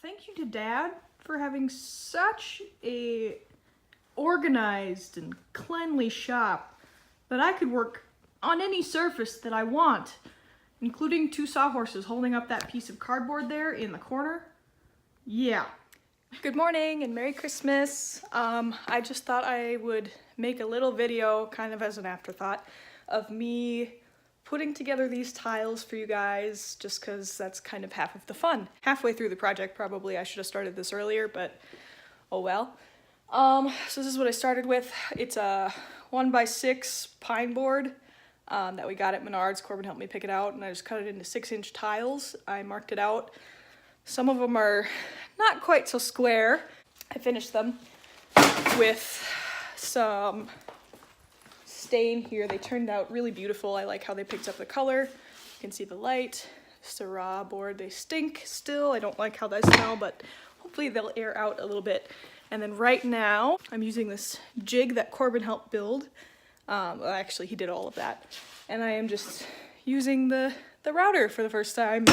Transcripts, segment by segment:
thank you to Dad for having such a organized and cleanly shop that I could work on any surface that I want, including two sawhorses holding up that piece of cardboard there in the corner. Yeah. Good morning and Merry Christmas. I just thought I would make a little video kind of as an afterthought of me putting together these tiles for you guys, just because that's kind of half of the fun. Halfway through the project, probably I should have started this earlier, but oh well. So this is what I started with. It's a 1x6 pine board that we got at Menards. Corbin helped me pick it out, and I just cut it into 6-inch tiles. I marked it out. Some of them are not quite so square. I finished them with some stain here. They turned out really beautiful. I like how they picked up the color. You can see the light. It's a raw board. They stink still. I don't like how they smell, but hopefully they'll air out a little bit. And then right now, I'm using this jig that Corbin helped build. Well, actually, he did all of that. And I am just using the router for the first time.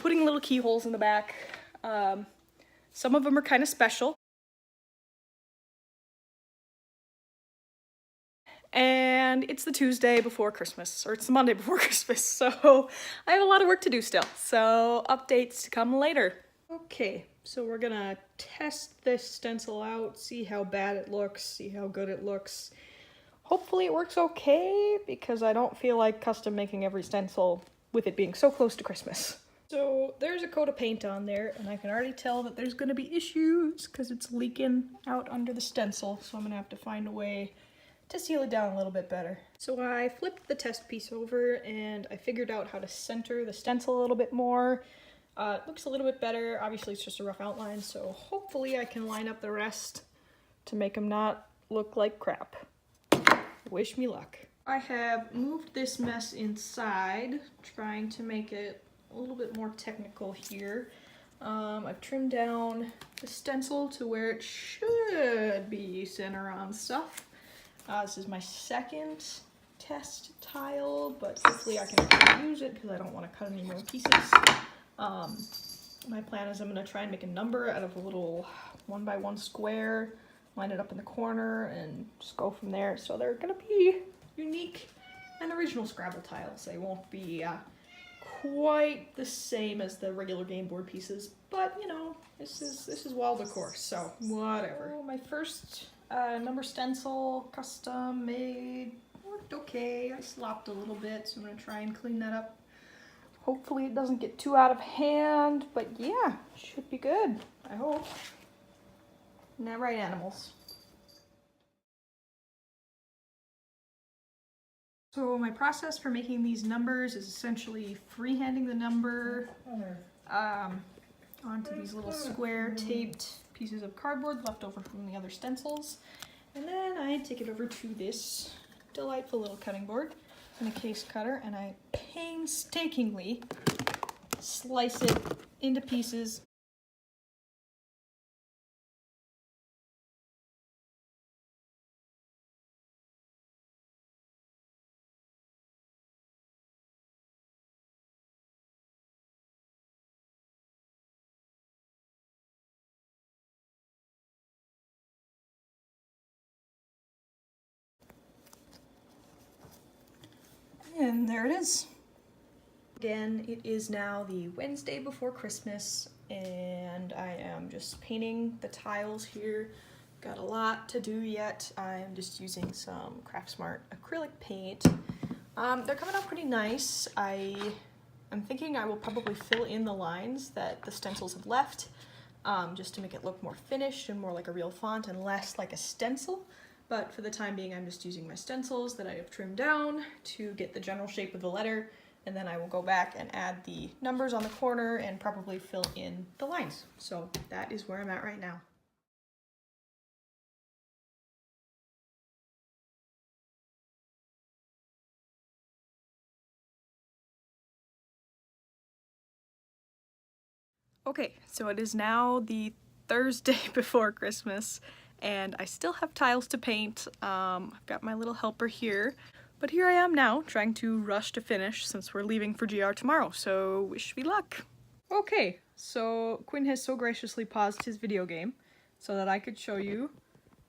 Putting little keyholes in the back. Some of them are kind of special. And it's the Tuesday before Christmas, or it's the Monday before Christmas, so I have a lot of work to do still. So updates to come later. Okay, so we're gonna test this stencil out, see how bad it looks, see how good it looks. Hopefully it works okay, because I don't feel like custom making every stencil with it being so close to Christmas. So there's a coat of paint on there, and I can already tell that there's gonna be issues because it's leaking out under the stencil, so I'm gonna have to find a way to seal it down a little bit better. So I flipped the test piece over and I figured out how to center the stencil a little bit more. It looks a little bit better. Obviously it's just a rough outline, so hopefully I can line up the rest to make them not look like crap. Wish me luck. I have moved this mess inside, trying to make it a little bit more technical here. I've trimmed down the stencil to where it should be center on stuff. This is my second test tile, but hopefully I can use it because I don't want to cut any more pieces. My plan is I'm going to try and make a number out of a little 1x1 square, line it up in the corner, and just go from there. So they're going to be unique and original Scrabble tiles. They won't be quite the same as the regular game board pieces, but you know, this is wild decor, so whatever. So my first number stencil, custom made, worked okay. I slopped a little bit, so I'm gonna try and clean that up. Hopefully it doesn't get too out of hand, but yeah, should be good, I hope. Isn't that right, animals? So my process for making these numbers is essentially freehanding the number onto these little square taped pieces of cardboard left over from the other stencils. And then I take it over to this delightful little cutting board and a case cutter, and I painstakingly slice it into pieces. And there it is. Again, it is now the Wednesday before Christmas, and I am just painting the tiles here. Got a lot to do yet. I am just using some Craftsmart acrylic paint. They're coming out pretty nice. I'm thinking I will probably fill in the lines that the stencils have left, just to make it look more finished and more like a real font and less like a stencil. But for the time being, I'm just using my stencils that I have trimmed down to get the general shape of the letter, and then I will go back and add the numbers on the corner and probably fill in the lines. So that is where I'm at right now. Okay, so it is now the Thursday before Christmas, and I still have tiles to paint. I've got my little helper here, but here I am now trying to rush to finish since we're leaving for GR tomorrow, so wish me luck. Okay, so Quinn has so graciously paused his video game so that I could show you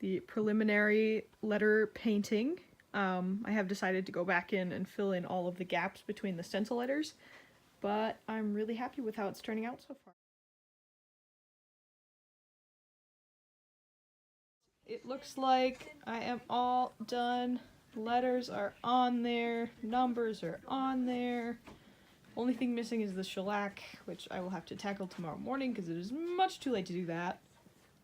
the preliminary letter painting. I have decided to go back in and fill in all of the gaps between the stencil letters, but I'm really happy with how it's turning out so far. It looks like I am all done. Letters are on there, numbers are on there. Only thing missing is the shellac, which I will have to tackle tomorrow morning because it is much too late to do that.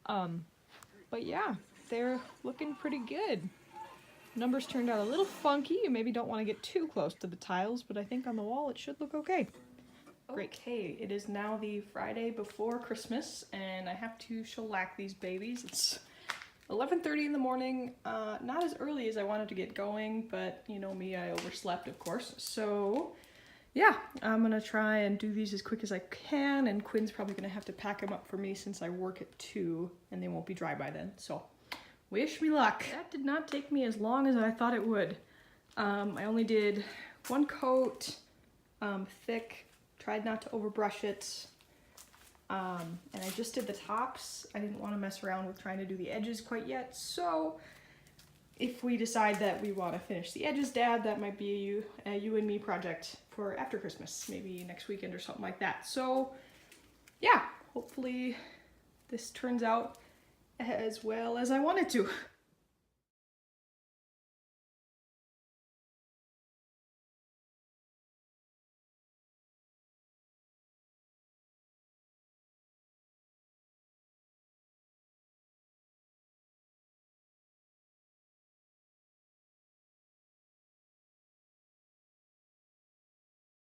But yeah, they're looking pretty good. Numbers turned out a little funky. You maybe don't want to get too close to the tiles, but I think on the wall it should look okay. Great. Okay, it is now the Friday before Christmas, and I have to shellac these babies. It's 11:30 in the morning, not as early as I wanted to get going, but you know me, I overslept, of course. So yeah, I'm gonna try and do these as quick as I can, and Quinn's probably gonna have to pack them up for me since I work at 2 and they won't be dry by then. So wish me luck. That did not take me as long as I thought it would. I only did 1 coat, thick, tried not to overbrush it. And I just did the tops. I didn't want to mess around with trying to do the edges quite yet, so if we decide that we want to finish the edges, Dad, that might be a you and me project for after Christmas, maybe next weekend or something like that. So yeah, hopefully this turns out as well as I want it to.